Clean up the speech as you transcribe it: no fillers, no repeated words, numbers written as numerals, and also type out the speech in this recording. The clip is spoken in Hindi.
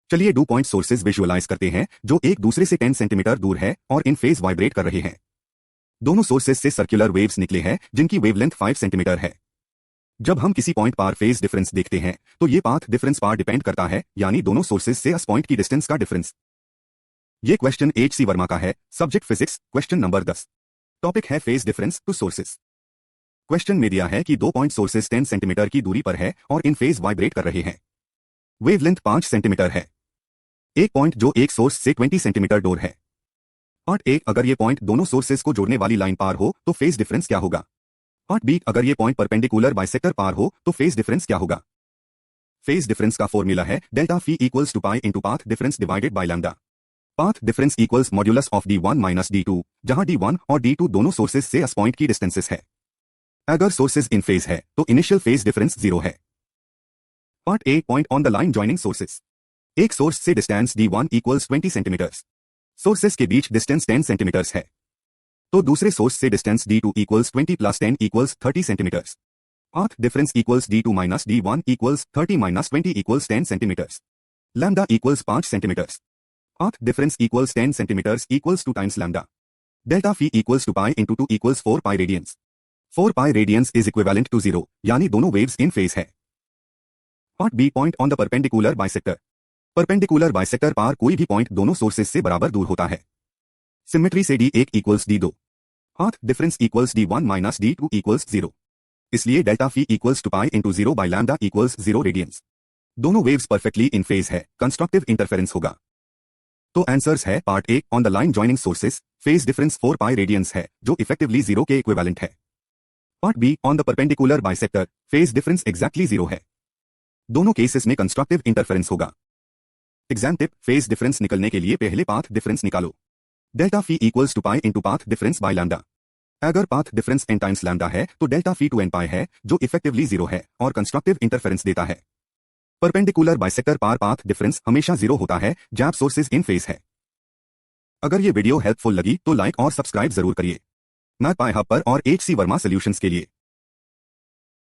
चलिए 2 पॉइंट सोर्सेज विजुअलाइज करते हैं जो एक दूसरे से 10 सेंटीमीटर दूर है और इन फेज वाइब्रेट कर रहे हैं। दोनों सोर्सेज से सर्कुलर वेव्स निकले हैं जिनकी वेवलेंथ 5 सेंटीमीटर है। जब हम किसी पॉइंट पर फेज डिफरेंस देखते हैं तो ये पाथ डिफरेंस पर डिपेंड करता है, यानी दोनों सोर्सेज से उस पॉइंट की डिस्टेंस का डिफरेंस। ये क्वेश्चन H.C. वर्मा का है, subject physics, question number 10। Topic है phase difference two sources. Question में दिया है कि 2 पॉइंट सोर्सेज 10 सेंटीमीटर की दूरी पर है और इन फेज वाइब्रेट कर रहे हैं। वेवलेंथ 5 सेंटीमीटर है। एक पॉइंट जो एक सोर्स से 20 सेंटीमीटर दूर है। पार्ट ए, अगर ये पॉइंट दोनों सोर्सेज को जोड़ने वाली लाइन पार हो तो फेज डिफरेंस क्या होगा। पार्ट बी, अगर ये पॉइंट परपेंडिकुलर बाइसेक्टर पार हो तो फेज डिफरेंस क्या होगा। फेज डिफरेंस का फॉर्मूला है delta phi equals to pi into path difference divided by lambda. Path difference equals modulus of D1 minus D2, जहां D1 और D2 दोनों सोर्सेज से उस पॉइंट की डिस्टेंसेस है। अगर सोर्सेज इन फेज है तो इनिशियल फेज डिफरेंस 0 है। Part A, point on the line joining sources. एक सोर्स से distance D1 equals 20 centimetres. Sources के बीच डिस्टेंस 10 सेंटीमीटर्स है, तो दूसरे सोर्स से distance D2 equals 20 plus 10 equals 30 centimetres. Path difference equals D2 minus D1 equals 30 minus 20 equals 10 centimetres. Lambda equals 5 centimetres. Path difference equals 10 centimetres equals 2 times lambda. Delta phi equals to pi into 2 equals 4 pi radians. 4 pi radians is equivalent to 0, यानी दोनों वेव्स इन फेज है। Part B, point on the perpendicular bisector. Perpendicular bisector पार कोई भी पॉइंट दोनों सोर्सेज से बराबर दूर होता है। सिमेट्री से D1 equals D2। Path difference equals D1 minus D2 equals 0। इसलिए delta phi equals to pi into 0 by lambda equals 0 radians. दोनों वेव्स परफेक्टली इन फेज है, कंस्ट्रक्टिव इंटरफेरेंस होगा। तो आंसर्स है part A, on the line joining sources phase difference 4 pi radians है जो इफेक्टिवली 0 के इक्विवेलेंट है। Part B, on the perpendicular bisector phase difference exactly 0 है। दोनों केसेस में कंस्ट्रक्टिव इंटरफेरेंस होगा। एग्जाम टिप, फेज डिफरेंस निकलने के लिए पहले पाथ डिफरेंस निकालो। Delta phi equals to pi into path difference by lambda. अगर path difference n times lambda है तो delta phi two n pi है जो इफेक्टिवली 0 है और कंस्ट्रक्टिव इंटरफेरेंस देता है। परपेंडिकुलर बाइसेक्टर पार पाथ डिफरेंस हमेशा 0 होता है जब सोर्सेज इन फेज है। अगर ये वीडियो हेल्पफुल लगी तो लाइक और सब्सक्राइब जरूर करिए। मैथ पाई हब पर और H.C. वर्मा सॉल्यूशंस के लिए